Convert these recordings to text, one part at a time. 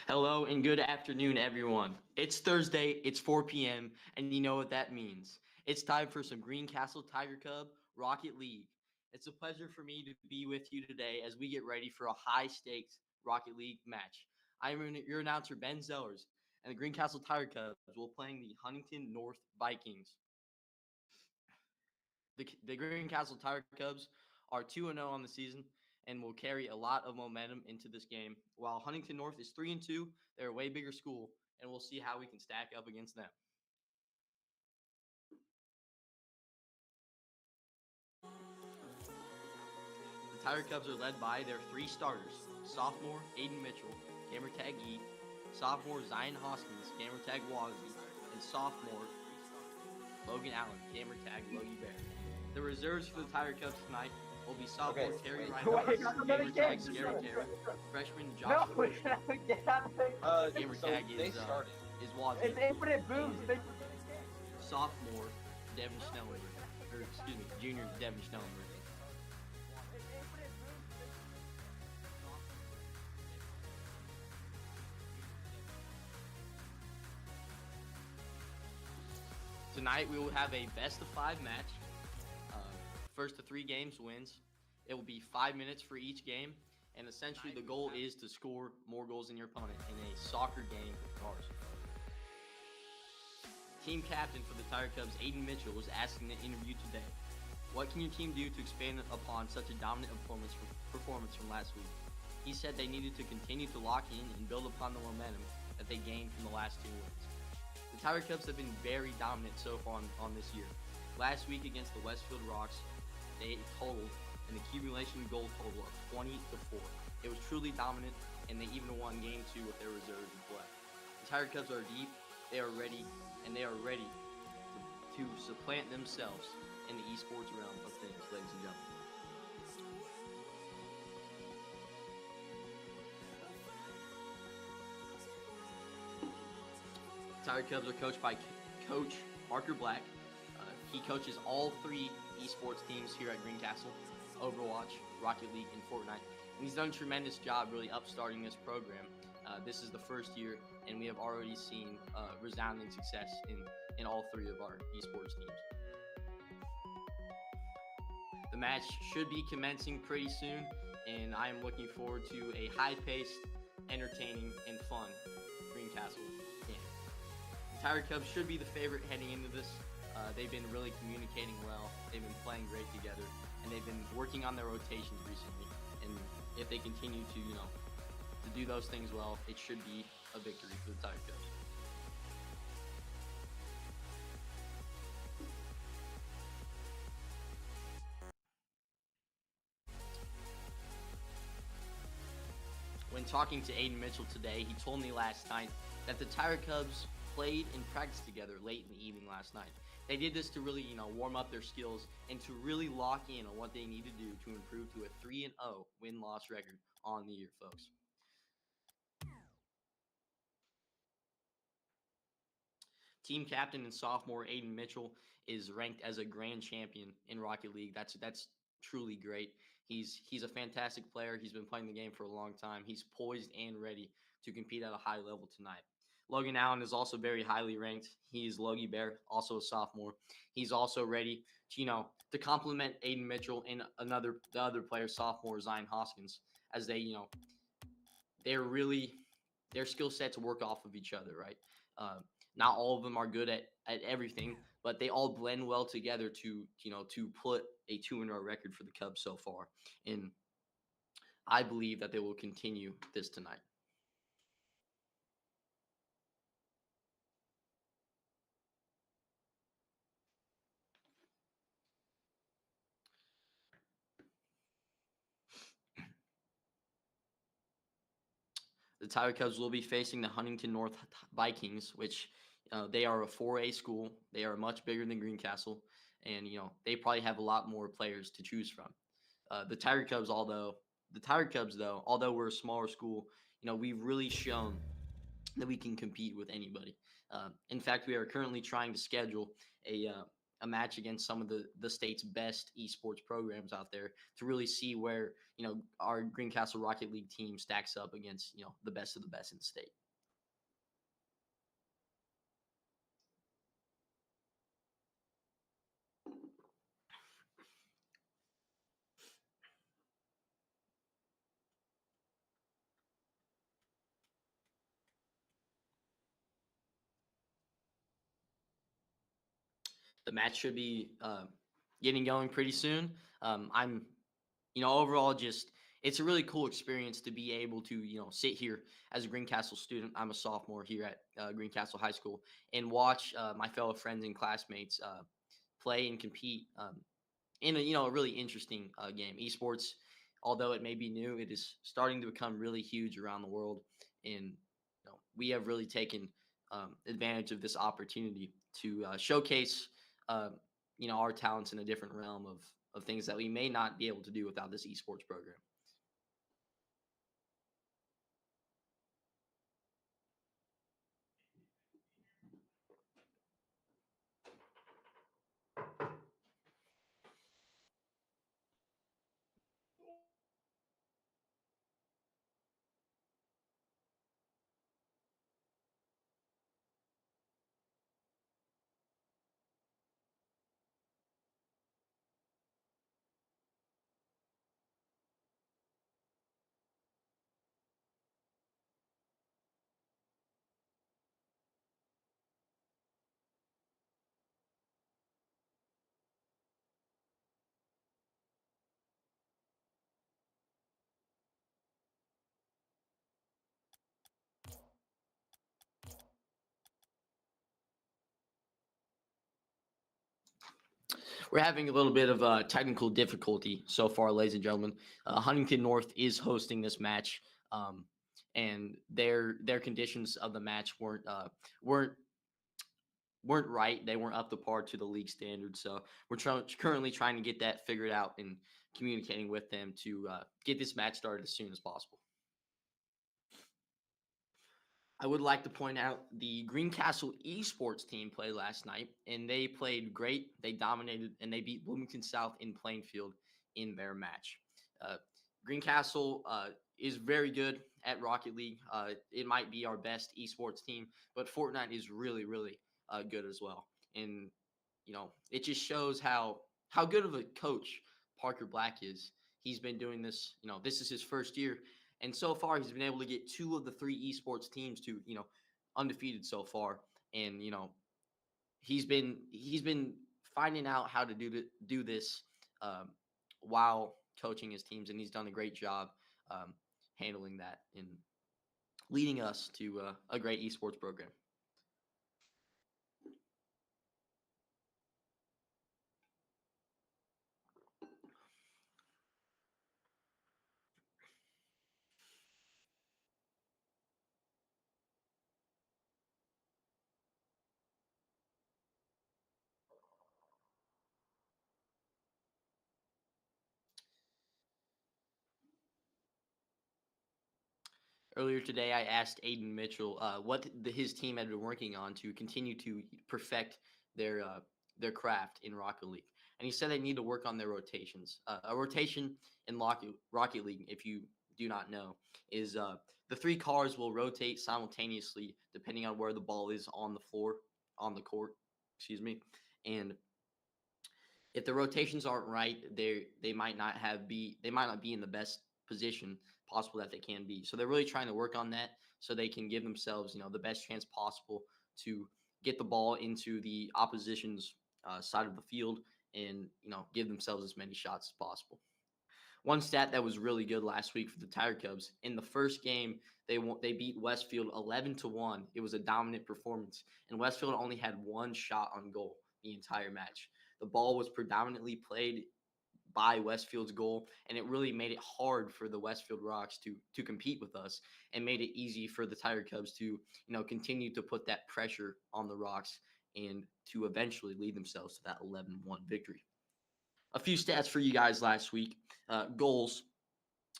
Hello and good afternoon, everyone. It's Thursday, it's 4 p.m., and you know what that means. It's time for some Greencastle Tiger Cub Rocket League. It's a pleasure for me to be with you today as we get ready for a high-stakes Rocket League match. I'm your announcer, Ben Zellers, and the Greencastle Tiger Cubs will playing the Huntington North Vikings. The Greencastle Tiger Cubs are 2-0 on the season and will carry a lot of momentum into this game. While Huntington North is 3-2, they're a way bigger school, and we'll see how we can stack up against them. The Tiger Cubs are led by their three starters: sophomore Aiden Mitchell, gamertag E; sophomore Zion Hoskins, gamertag Wazzy; and sophomore Logan Allen, gamertag Logie Bear. The reserves for the Tiger Cubs tonight will be sophomore Terry Reinhardt, gamertag Scary Terry; freshman Josh Bush, gamertag is Wazzy; It's infinite boost. sophomore Devin Schnellenberg, or excuse me, junior Devin Schnellenberg. Tonight we will have a best-of-5 match. First to 3 games wins. It will be 5 minutes for each game, and essentially the goal is to score more goals than your opponent in a soccer game with cars. Team captain for the Tiger Cubs, Aiden Mitchell, was asked in the interview today, "What can your team do to expand upon such a dominant performance from last week?" He said they needed to continue to lock in and build upon the momentum that they gained from the last 2 wins. The Tiger Cubs have been very dominant so far on this year. Last week against the Westfield Rocks, they totaled an accumulation goal total of 20-4. It was truly dominant, and they even won Game 2 with their reserves in play. The Tiger Cubs are deep, they are ready, and they are ready to supplant themselves in the esports realm of things, ladies and gentlemen. The Tiger Cubs are coached by Coach Parker Black. He coaches all 3 esports teams here at Greencastle: Overwatch, Rocket League, and Fortnite. And he's done a tremendous job really upstarting this program. This is the first year, and we have already seen resounding success in all 3 of our esports teams. The match should be commencing pretty soon, and I am looking forward to a high-paced, entertaining, and fun Greencastle game. The Tiger Cubs should be the favorite heading into this. They've been really communicating well. They've been playing great together, and they've been working on their rotations recently. And if they continue to, to do those things well, it should be a victory for the Tiger Cubs. When talking to Aiden Mitchell today, he told me last night that the Tiger Cubs played and practiced together late in the evening last night. They did this to really, warm up their skills and to really lock in on what they need to do to improve to a 3-0 win-loss record on the year, folks. Team captain and sophomore Aiden Mitchell is ranked as a grand champion in Rocket League. That's truly great. He's a fantastic player. He's been playing the game for a long time. He's poised and ready to compete at a high level tonight. Logan Allen is also very highly ranked. He's Logie Bear, also a sophomore. He's also ready to, to complement Aiden Mitchell and the other player, sophomore Zion Hoskins, as they, their skill sets work off of each other, right? Not all of them are good at everything, but they all blend well together to put a 2-0 record for the Cubs so far. And I believe that they will continue this tonight. The Tiger Cubs will be facing the Huntington North Vikings, which they are a 4A school. They are much bigger than Greencastle, and they probably have a lot more players to choose from. The Tiger Cubs, although we're a smaller school, we've really shown that we can compete with anybody. In fact, we are currently trying to schedule a a match against some of the state's best esports programs out there to really see where our Greencastle Rocket League team stacks up against the best of the best in the state. The match should be getting going pretty soon. I'm, overall, just it's a really cool experience to be able to, sit here as a Greencastle student. I'm a sophomore here at Greencastle High School and watch my fellow friends and classmates play and compete in a really interesting game. Esports, although it may be new, it is starting to become really huge around the world, and we have really taken advantage of this opportunity to showcase our talents in a different realm of things that we may not be able to do without this esports program. We're having a little bit of technical difficulty so far, ladies and gentlemen. Huntington North is hosting this match, and their conditions of the match weren't weren't right. They weren't up to par to the league standards. So we're currently trying to get that figured out and communicating with them to get this match started as soon as possible. I would like to point out the Greencastle esports team played last night, and they played great. They dominated, and they beat Bloomington South in Plainfield in their match. Uh, Greencastle is very good at Rocket League. It might be our best esports team, but Fortnite is really, really good as well. And it just shows how good of a coach Parker Black is. He's been doing this. This is his first year, and so far he's been able to get two of the three esports teams to undefeated so far. And he's been finding out how to do this um, while coaching his teams, and he's done a great job um, handling that and leading us to a great esports program. Earlier today, I asked Aiden Mitchell what his team had been working on to continue to perfect their uh, their craft in Rocket League, and he said they need to work on their rotations. A rotation in Rocket League, if you do not know, is the three cars will rotate simultaneously depending on where the ball is on the floor, on the court. Excuse me, and if the rotations aren't right, they might not be in the best position possible that they can be. So they're really trying to work on that so they can give themselves, the best chance possible to get the ball into the opposition's side of the field and give themselves as many shots as possible. One stat that was really good last week for the Tiger Cubs in the first game, they beat Westfield 11-1. It was a dominant performance, and Westfield only had one shot on goal the entire match. The ball was predominantly played by Westfield's goal, and it really made it hard for the Westfield Rocks to compete with us, and made it easy for the Tiger Cubs to continue to put that pressure on the Rocks and to eventually lead themselves to that 11-1 victory. A few stats for you guys last week. Goals.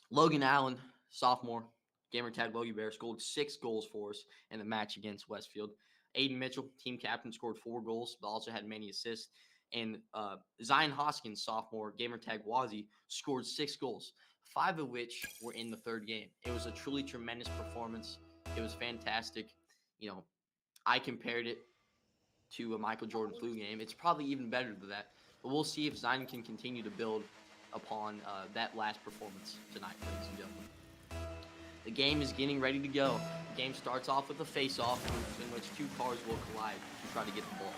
Logan Allen, sophomore, gamer tag Logie Bear, scored 6 goals for us in the match against Westfield. Aiden Mitchell, team captain, scored 4 goals, but also had many assists. And Zion Hoskins, sophomore, gamertag Wazzy, scored 6 goals, 5 of which were in the third game. It was a truly tremendous performance. It was fantastic. I compared it to a Michael Jordan flu game. It's probably even better than that. But we'll see if Zion can continue to build upon that last performance tonight, ladies and gentlemen. The game is getting ready to go. The game starts off with a face-off in which 2 cars will collide to try to get the ball.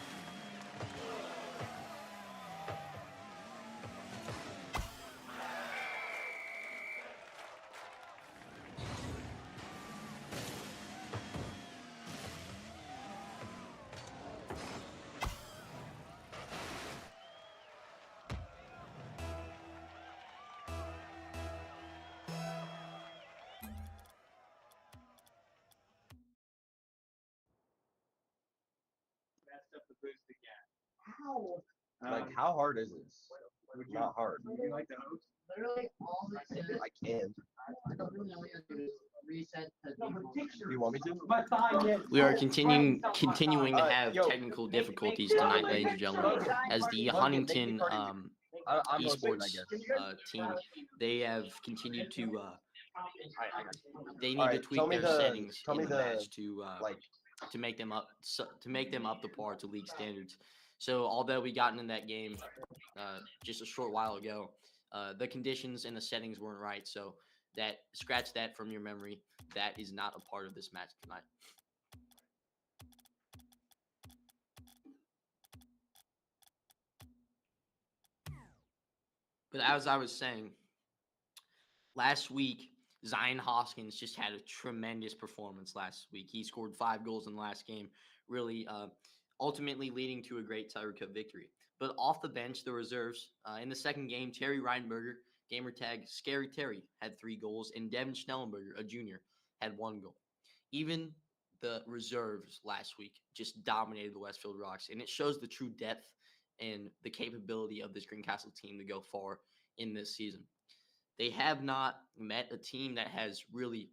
Like, how hard is this? Not hard. Literally all this is I can. I don't really know you to reset the You want me to? We are continuing to have technical difficulties tonight, ladies and gentlemen, as the Huntington I'm esports team, they have continued to they need to tweak their settings in the match to make them up to par to league standards. So although we gotten in that game just a short while ago, the conditions and the settings weren't right. So scratch that from your memory. That is not a part of this match tonight. But as I was saying, last week, Zion Hoskins just had a tremendous performance last week. He scored 5 goals in the last game, really ultimately leading to a great Tiger Cup victory. But off the bench, the reserves, in the second game, Terry Reinberger, gamertag Scary Terry, had 3 goals, and Devin Schnellenberger, a junior, had 1 goal. Even the reserves last week just dominated the Westfield Rocks, and it shows the true depth and the capability of this Greencastle team to go far in this season. They have not met a team that has really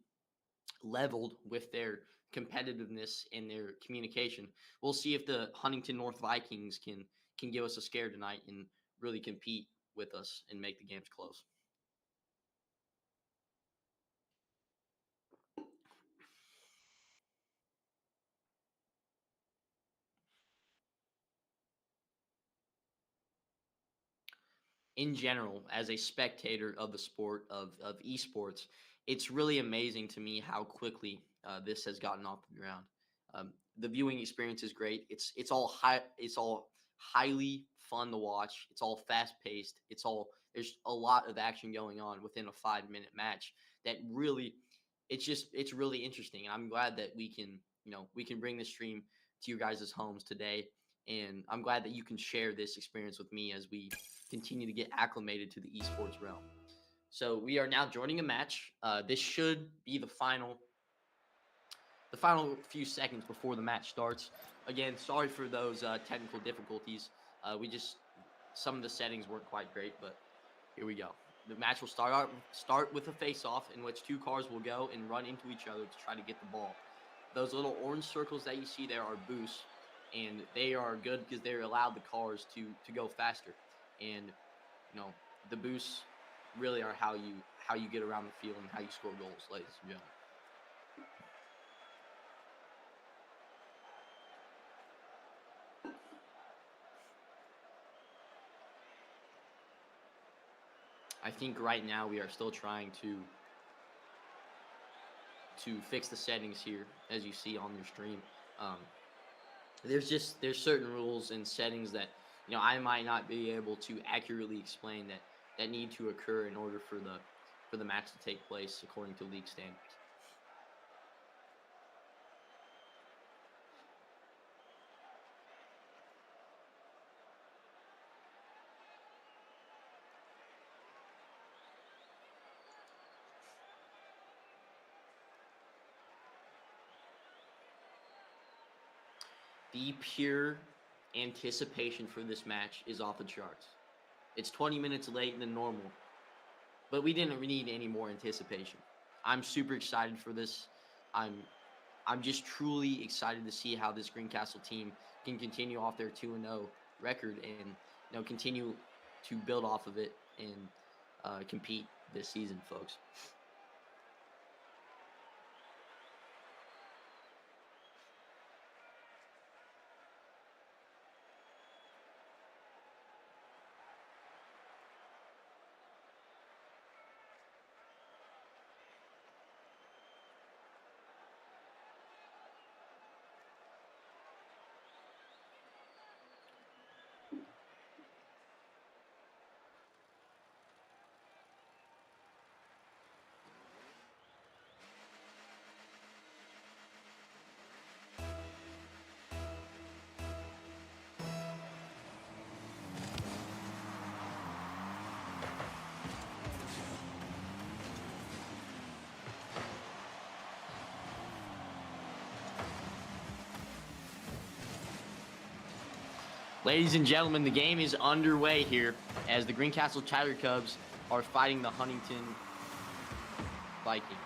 leveled with their competitiveness and their communication. We'll see if the Huntington North Vikings can give us a scare tonight and really compete with us and make the games close. In general, as a spectator of the sport of esports, it's really amazing to me how quickly this has gotten off the ground. The viewing experience is great. It's all highly fun to watch. It's all fast paced. There's a lot of action going on within a 5-minute match that really it's really interesting. And I'm glad that we can bring this stream to you guys' homes today. And I'm glad that you can share this experience with me as we continue to get acclimated to the esports realm. So we are now joining a match. This should be the final few seconds before the match starts. Again, sorry for those technical difficulties. Some of the settings weren't quite great, but here we go. The match will start with a face-off in which 2 cars will go and run into each other to try to get the ball. Those little orange circles that you see there are boosts, and they are good because they allow the cars to go faster. And the boosts really are how you get around the field and how you score goals, ladies and gentlemen. I think right now we are still trying to fix the settings here, as you see on your stream. There's certain rules and settings that I might not be able to accurately explain that need to occur in order for the match to take place according to league standards. The pure anticipation for this match is off the charts. It's 20 minutes late than normal, but we didn't need any more anticipation. I'm super excited for this. I'm just truly excited to see how this Greencastle team can continue off their 2-0 record and continue to build off of it and compete this season, folks. Ladies and gentlemen, the game is underway here as the Greencastle Tiger Cubs are fighting the Huntington Vikings.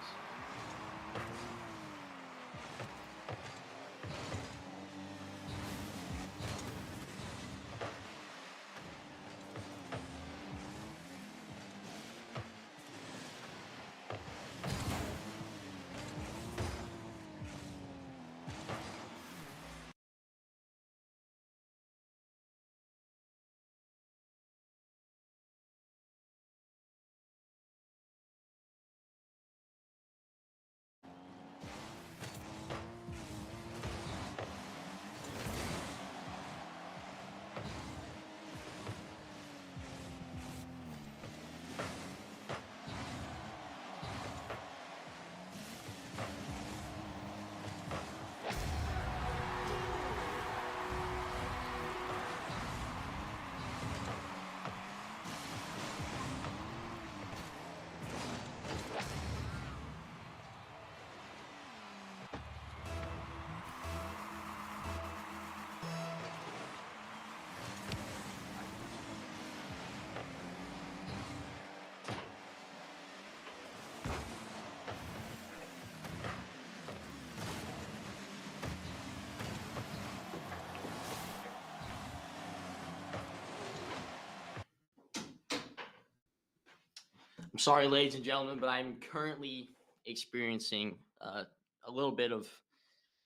I'm sorry, ladies and gentlemen, but I'm currently experiencing a little bit of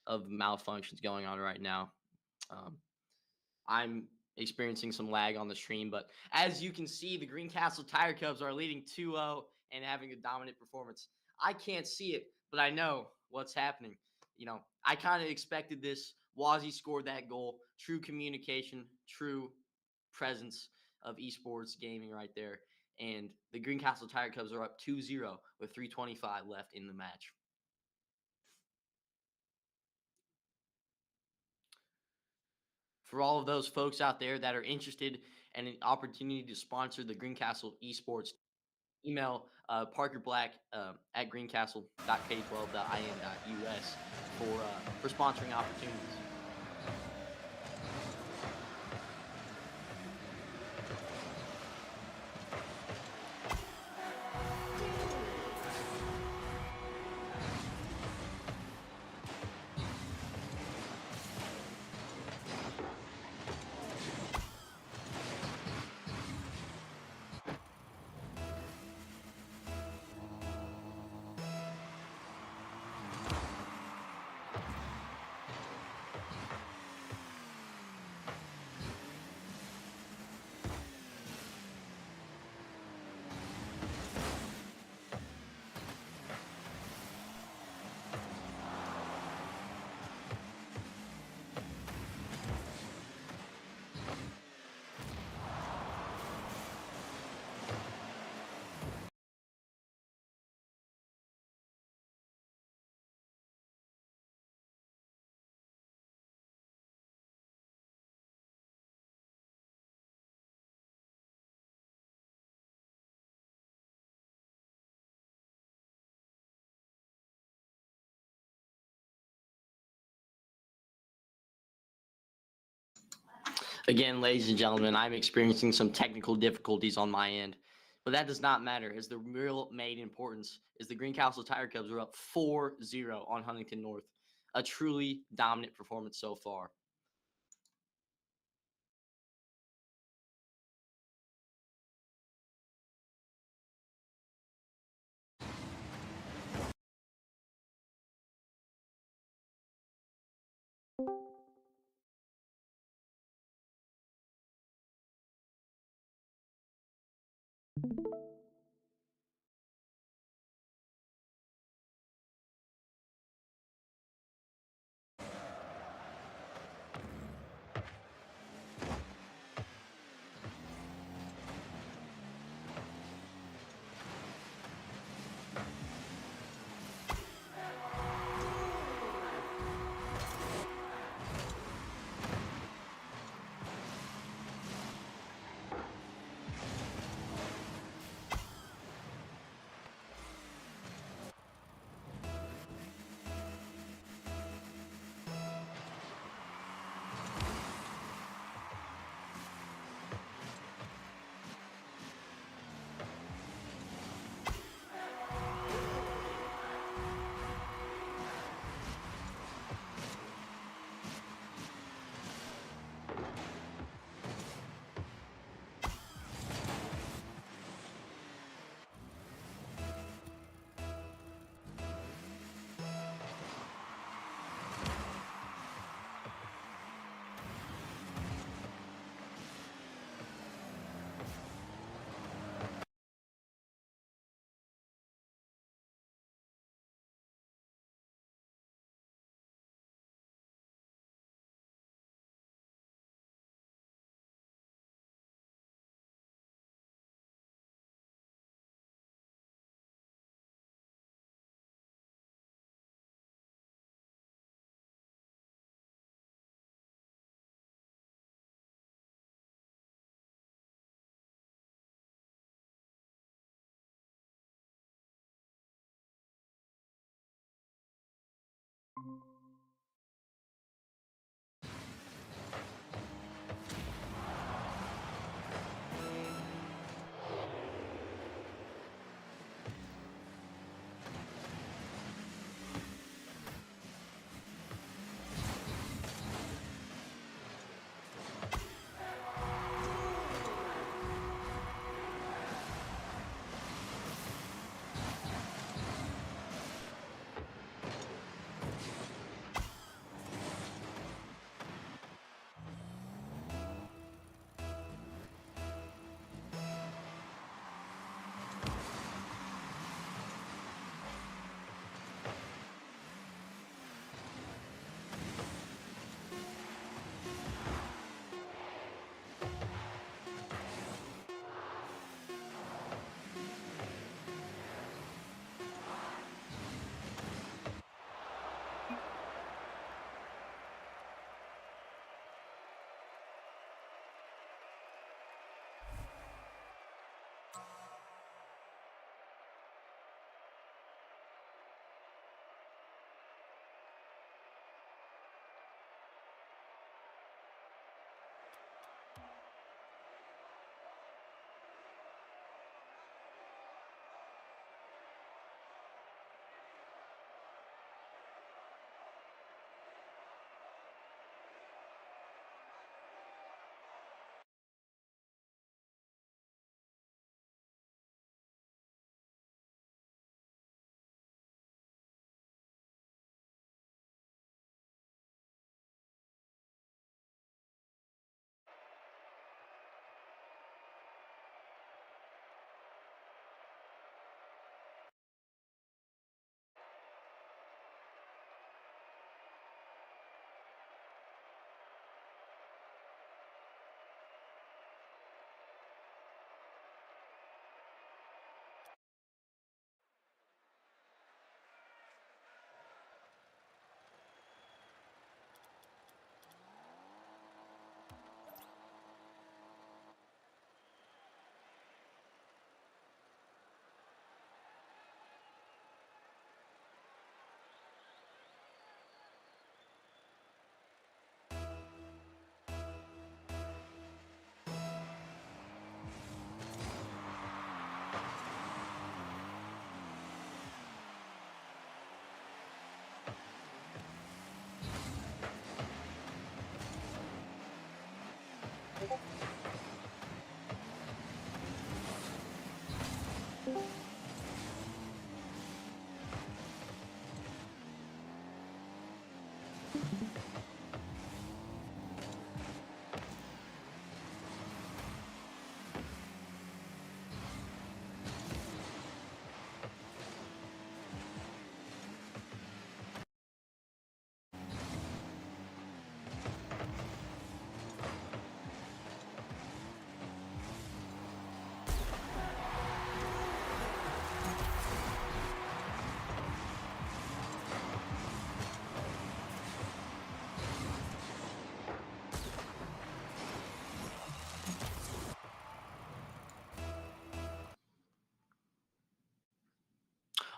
malfunctions going on right now. I'm experiencing some lag on the stream, but as you can see, the Greencastle Tiger Cubs are leading 2-0 and having a dominant performance. I can't see it, but I know what's happening. I kind of expected this. Wazzy scored that goal. True communication, true presence of esports gaming right there. And the Greencastle Tiger Cubs are up 2-0 with 3:25 left in the match. For all of those folks out there that are interested in an opportunity to sponsor the Greencastle Esports, email Parker Black at greencastle.k12.in.us for sponsoring opportunities. Again, ladies and gentlemen, I'm experiencing some technical difficulties on my end, but that does not matter, as the real main importance is the Greencastle Tiger Cubs are up 4-0 on Huntington North. A truly dominant performance so far.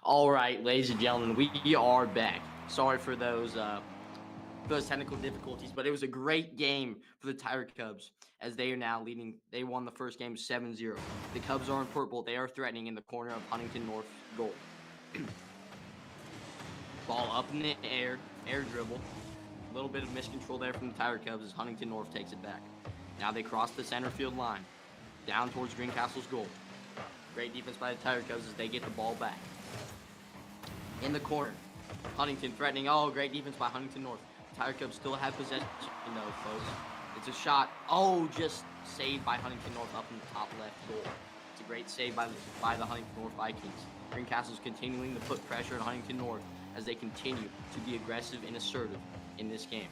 All right, ladies and gentlemen, we are back. Sorry for those technical difficulties, but it was a great game for the Tiger Cubs as they are now leading. They won the first game 7-0. The Cubs are in purple. They are threatening in the corner of Huntington North goal. Ball up in the air dribble. A little bit of miscontrol there from the Tiger Cubs as Huntington North takes it back. Now they cross the center field line, down towards Greencastle's goal. Great defense by the Tiger Cubs as they get the ball back. In the corner, Huntington threatening. Oh, great defense by Huntington North. Tiger Cubs still have possession though, folks. It's a shot. Oh, just saved by Huntington North up in the top left goal. It's a great save by the Huntington North Vikings. Greencastle's continuing to put pressure on Huntington North as they continue to be aggressive and assertive in this game.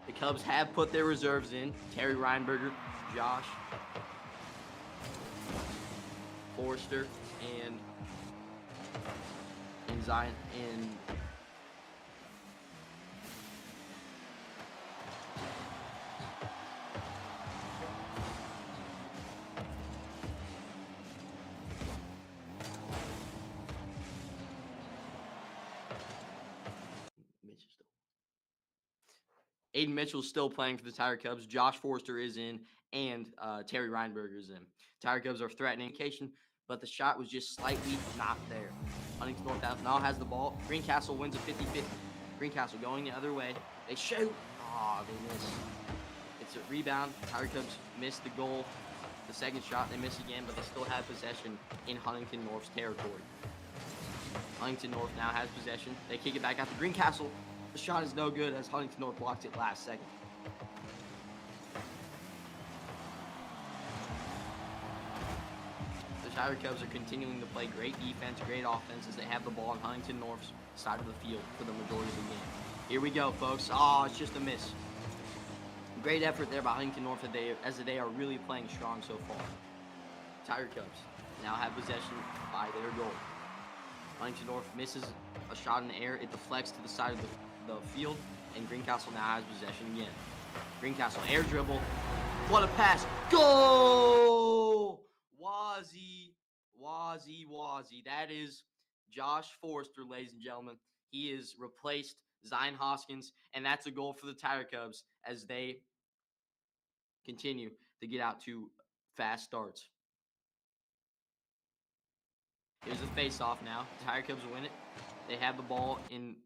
The Cubs have put their reserves in. Terry Reinberger, Josh Forrester, and Zion and Aiden Mitchell's still playing for the Tiger Cubs. Josh Forrester is in, and Terry Reinberger is in. Tiger Cubs are threatening occasion, but the shot was just slightly not there. Huntington North now has the ball. Greencastle wins a 50-50. Greencastle going the other way. They shoot. Oh, they miss. It's a rebound. Tiger Cubs miss the goal. The second shot, they miss again, but they still have possession in Huntington North's territory. Huntington North now has possession. They kick it back out to Greencastle. The shot is no good as Huntington North blocks it last second. The Tiger Cubs are continuing to play great defense, great offense as they have the ball on Huntington North's side of the field for the majority of the game. Here we go, folks. Oh, it's just a miss. Great effort there by Huntington North as they are really playing strong so far. Tiger Cubs now have possession by their goal. Huntington North misses a shot in the air. It deflects to the side of the field, and Greencastle now has possession again. Greencastle air dribble. What a pass. Goal! Wazzy. That is Josh Forrester, ladies and gentlemen. He is replaced Zion Hoskins, and that's a goal for the Tiger Cubs as they continue to get out to fast starts. Here's a face-off now. The Tiger Cubs win it. They have the ball in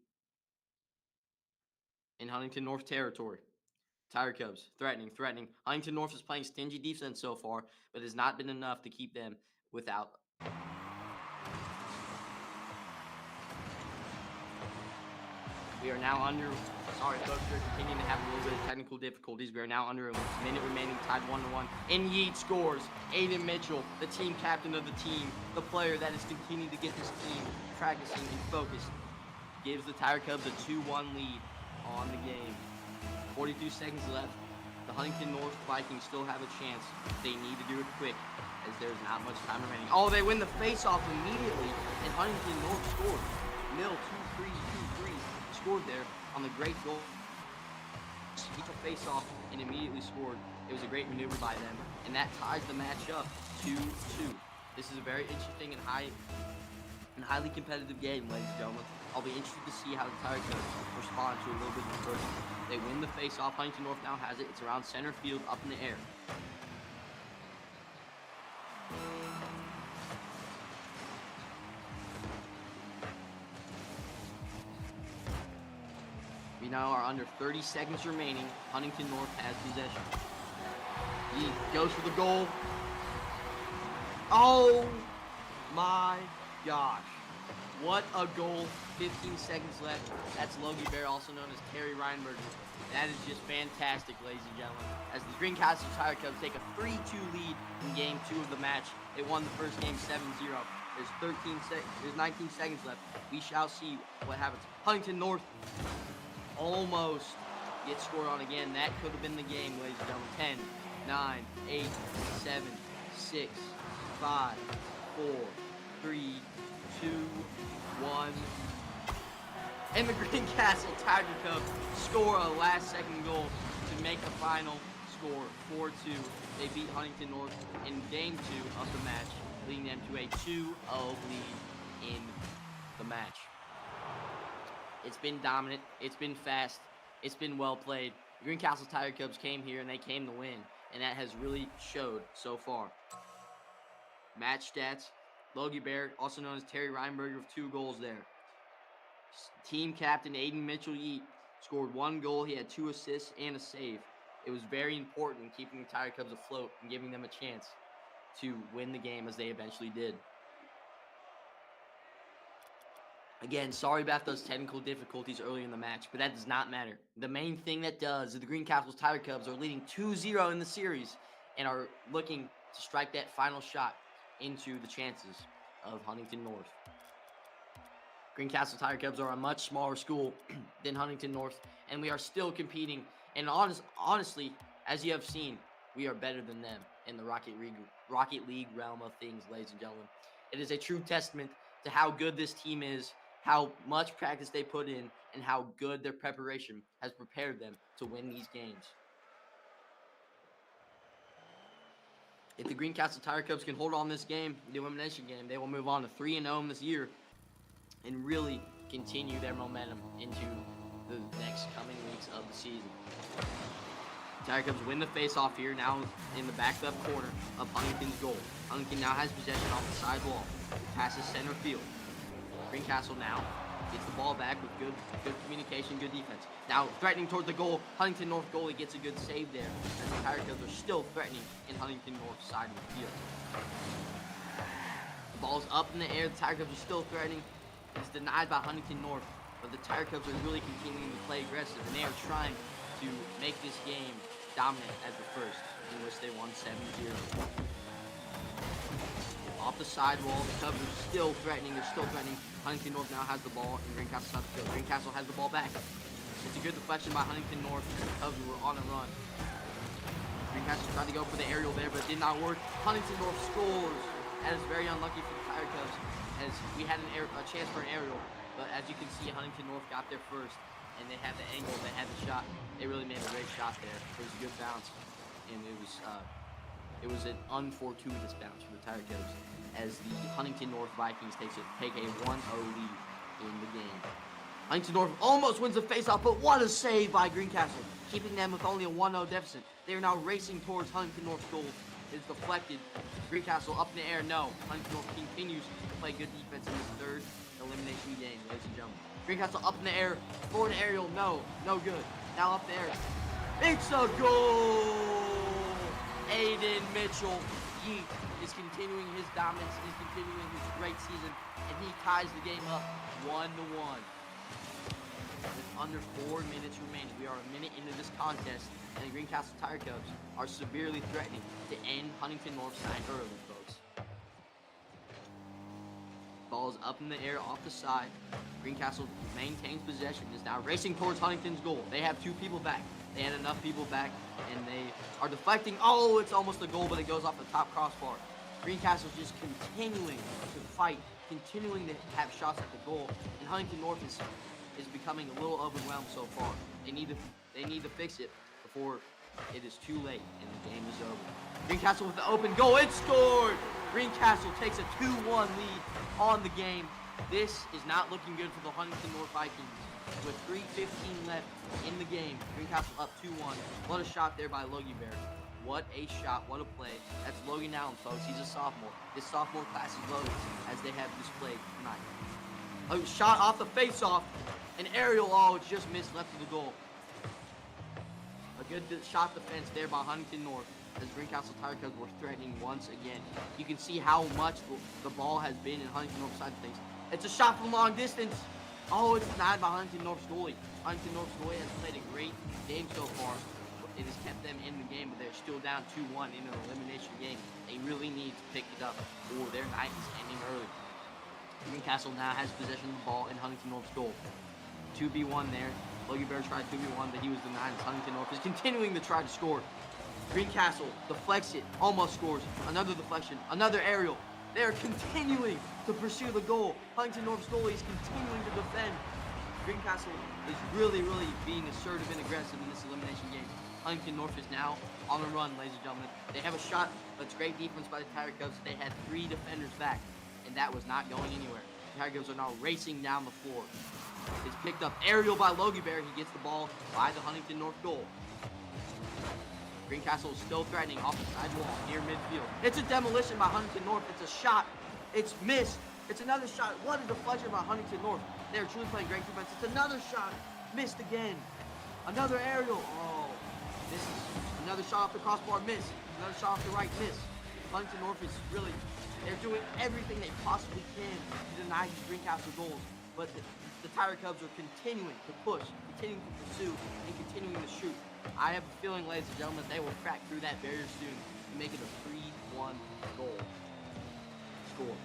Huntington North territory. Tiger Cubs threatening. Huntington North is playing stingy defense so far, but has not been enough to keep them without. We are now under. Sorry, folks, we're continuing to have a little bit of technical difficulties. We are now under a minute remaining, tied 1-1. And Yeet scores. Aiden Mitchell, the team captain of the team, the player that has continued to get this team practicing and focused, gives the Tiger Cubs a 2-1 lead on the game. 42 seconds left. The Huntington North Vikings still have a chance. They need to do it quick as there's not much time remaining. Oh, they win the face-off immediately, and Huntington North scored. Mill, 2-3 scored there on the great goal. He took face-off and immediately scored. It was a great maneuver by them, and that ties the match up 2-2. This is a very interesting and highly competitive game, ladies and gentlemen. I'll be interested to see how the Tiger Cubs respond to a little bit of adversity. They win the face-off. Huntington North now has it. It's around center field, up in the air. We now are under 30 seconds remaining. Huntington North has possession. He goes for the goal. Oh my gosh. What a goal. 15 seconds left. That's Logie Bear, also known as Terry Reinberger. That is just fantastic, ladies and gentlemen. As the Greencastle Tiger Cubs take a 3-2 lead in Game 2 of the match. They won the first game 7-0. There's 19 seconds left. We shall see what happens. Huntington North almost gets scored on again. That could have been the game, ladies and gentlemen. 10, 9, 8, 7, 6, 5, 4, 3, 2, 1. And the Greencastle Tiger Cubs score a last-second goal to make the final score 4-2. They beat Huntington North in Game 2 of the match, leading them to a 2-0 lead in the match. It's been dominant. It's been fast. It's been well played. The Greencastle Tiger Cubs came here and they came to win, and that has really showed so far. Match stats: Logie Bear, also known as Terry Reinberger, with 2 goals there. Team captain Aiden Mitchell-Yeat scored 1 goal. He had 2 assists and a save. It was very important in keeping the Tiger Cubs afloat and giving them a chance to win the game, as they eventually did. Again, sorry about those technical difficulties early in the match, but that does not matter. The main thing that does is the Greencastle Tiger Cubs are leading 2-0 in the series and are looking to strike that final shot into the chances of Huntington North. Greencastle Tiger Cubs are a much smaller school than Huntington North, and we are still competing. And honestly, as you have seen, we are better than them in the Rocket League realm of things, ladies and gentlemen. It is a true testament to how good this team is, how much practice they put in, and how good their preparation has prepared them to win these games. If the Greencastle Tiger Cubs can hold on this game, the elimination game, they will move on to 3-0 this year and really continue their momentum into the next coming weeks of the season. Tiger Cubs win the face-off here, now in the back left corner of Huntington's goal. Huntington now has possession off the side wall. Passes center field. Greencastle now gets the ball back with good communication, good defense. Now threatening towards the goal. Huntington North goalie gets a good save there, as the Tiger Cubs are still threatening in Huntington North's side of the field. The ball's up in the air. The Tiger Cubs are still threatening. It's denied by Huntington North, but the Tiger Cubs are really continuing to play aggressive, and they are trying to make this game dominant as the first, in which they won 7-0. Off the sidewall, the Cubs are still threatening. They're still threatening. Huntington North now has the ball, and Greencastle has the field. Greencastle has the ball back. It's a good deflection by Huntington North. The Cubs were on a run. Greencastle tried to go for the aerial there, but it did not work. Huntington North scores. That is very unlucky for the Tiger Cubs, as we had a chance for an aerial, but as you can see, Huntington North got there first, and they had the angle, they had the shot. They really made a great shot there. It was a good bounce, and it was an unfortuitous bounce for the Tiger Cubs, as the Huntington North Vikings take a 1-0 lead in the game. Huntington North almost wins the faceoff, but what a save by Greencastle, keeping them with only a 1-0 deficit. They are now racing towards Huntington North's goal. It's deflected. Greencastle up in the air, no. Huntington North continues to play good defense in this third elimination game, ladies and gentlemen. Greencastle up in the air, for an aerial, no good. Now up there, it's a goal! Aiden Mitchell-Yeat is continuing his dominance, he's continuing his great season, and he ties the game up 1-1. With under 4 minutes remaining, we are a minute into this contest, and the Greencastle Tiger Cubs are severely threatening to end Huntington North's night early, folks. Ball is up in the air off the side. Greencastle maintains possession, is now racing towards Huntington's goal. They have 2 people back. They had enough people back, and they are deflecting. Oh, it's almost a goal, but it goes off the top crossbar. Greencastle's just continuing to fight, continuing to have shots at the goal, and Huntington North is becoming a little overwhelmed so far. They need to fix it before it is too late and the game is over. Greencastle with the open goal. It's scored! Greencastle takes a 2-1 lead on the game. This is not looking good for the Huntington North Vikings. With 3:15 left in the game, Greencastle up 2-1. What a shot there by Logie Bear. What a shot, what a play. That's Logan Allen, folks. He's a sophomore. His sophomore class is loaded, as they have displayed tonight. A shot off the face-off. An aerial, it's just missed left of the goal. A good shot defense there by Huntington North, as Greencastle Tiger Cubs were threatening once again. You can see how much the ball has been in Huntington North's side of things. It's a shot from long distance. Oh, it's denied by Huntington North's goalie. Huntington North's goalie has played a great game so far. It has kept them in the game, but they're still down 2-1 in an elimination game. They really need to pick it up, or their night is ending early. Greencastle now has possession of the ball in Huntington North's goal. 2v1 there. Logie Bear tried 2v1, but he was denied. Huntington North is continuing to try to score. Greencastle deflects it, almost scores. Another deflection, another aerial. They are continuing to pursue the goal. Huntington North's goalie is continuing to defend. Greencastle is really being assertive and aggressive in this elimination game. Huntington North is now on the run, ladies and gentlemen. They have a shot, but it's great defense by the Tiger Cubs. They had 3 defenders back, and that was not going anywhere. Tiger Cubs are now racing down the floor. It's picked up aerial by Logie Bear. He gets the ball by the Huntington North goal. Greencastle is still threatening off the side wall near midfield. It's a demolition by Huntington North. It's a shot. It's missed. It's another shot. What a deflection by Huntington North. They're truly playing great defense. It's another shot. Missed again. Another aerial. Oh, this is another shot off the crossbar. Miss. Another shot off the right. Miss. Huntington North is really, they're doing everything they possibly can to deny these Greencastle goals. But the Tiger Cubs are continuing to push, continuing to pursue, and continuing to shoot. I have a feeling, ladies and gentlemen, they will crack through that barrier soon and make it a 3-1 goal score.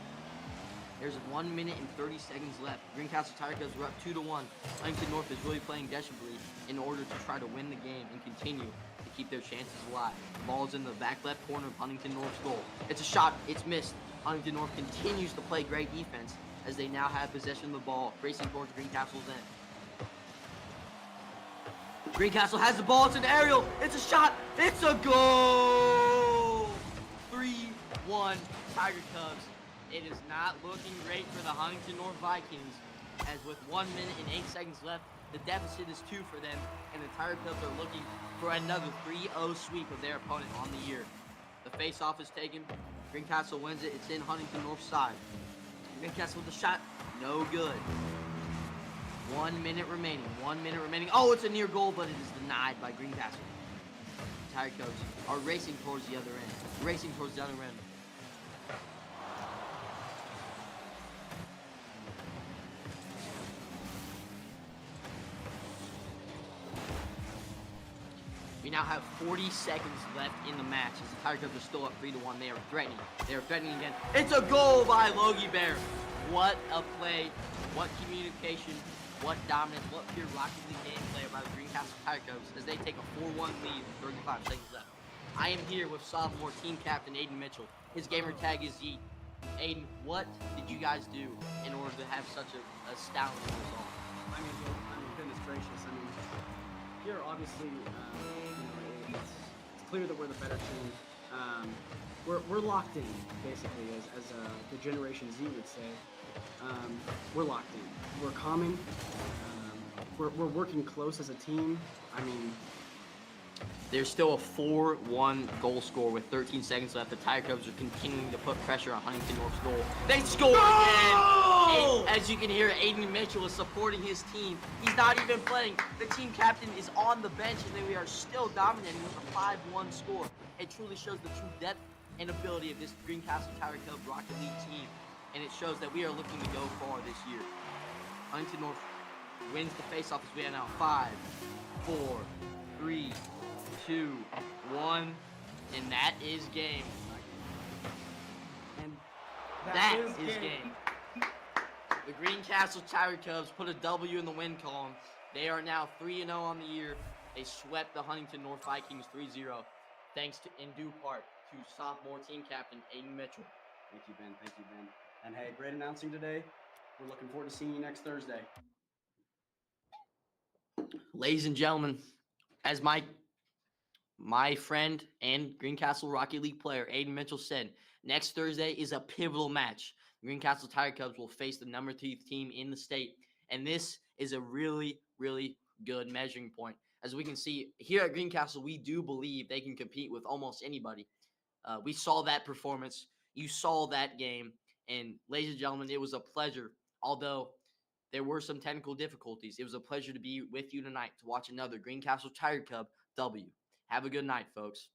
There's 1 minute and 30 seconds left. Greencastle Tiger Cubs are up 2-1. Huntington North is really playing desperately in order to try to win the game and continue to keep their chances alive. The ball is in the back left corner of Huntington North's goal. It's a shot. It's missed. Huntington North continues to play great defense as they now have possession of the ball, racing towards Greencastle's end. Greencastle has the ball. It's an aerial. It's a shot. It's a goal. 3-1 Tiger Cubs. It is not looking great for the Huntington North Vikings, as with 1 minute and 8 seconds left, the deficit is 2 for them, and the Tiger Cubs are looking for another 3-0 sweep of their opponent on the year. The face-off is taken. Greencastle wins it. It's in Huntington North's side. Greencastle with the shot. No good. 1 minute remaining. 1 minute remaining. Oh, it's a near goal, but it is denied by Greencastle. Tiger Cubs are racing towards the other end. Racing towards the other end. We now have 40 seconds left in the match as the Tiger Cubs are still up 3-1. They are threatening. They are threatening again. It's a goal by Logie Bear. What a play. What communication. What dominance. What pure Rocket League gameplay by the Greencastle Tiger Cubs as they take a 4-1 lead with 35 seconds left. I am here with sophomore team captain Aiden Mitchell. His gamer tag is Yeet. Aiden, what did you guys do in order to have such an astounding result? I mean, goodness gracious. I mean, here obviously, it's clear that we're the better team. We're locked in, basically, as the Generation Z would say. We're locked in. We're common. We're working close as a team. I mean, there's still a 4-1 goal score with 13 seconds left. The Tiger Cubs are continuing to put pressure on Huntington North's goal. They score again! As you can hear, Aiden Mitchell is supporting his team. He's not even playing. The team captain is on the bench, and then we are still dominating with a 5-1 score. It truly shows the true depth and ability of this Greencastle Tiger Cubs Rocket League team, and it shows that we are looking to go far this year. Huntington North wins the faceoff as we are now 5, 4, 3, 2, 1, and that is game. and That is game. The Greencastle Tiger Cubs put a W in the win column. They are now 3-0 on the year. They swept the Huntington North Vikings 3-0, thanks to, in due part, to sophomore team captain Aiden Mitchell. Thank you, Ben. Thank you, Ben. And hey, great announcing today. We're looking forward to seeing you next Thursday. Ladies and gentlemen, as my friend and Greencastle Rocket League player Aiden Mitchell said, next Thursday is a pivotal match. Greencastle Tiger Cubs will face the number 3 team in the state, and this is a really, really good measuring point. As we can see here at Greencastle, we do believe they can compete with almost anybody. We saw that performance. You saw that game, and ladies and gentlemen, it was a pleasure. Although there were some technical difficulties, it was a pleasure to be with you tonight to watch another Greencastle Tiger Cub W. Have a good night, folks.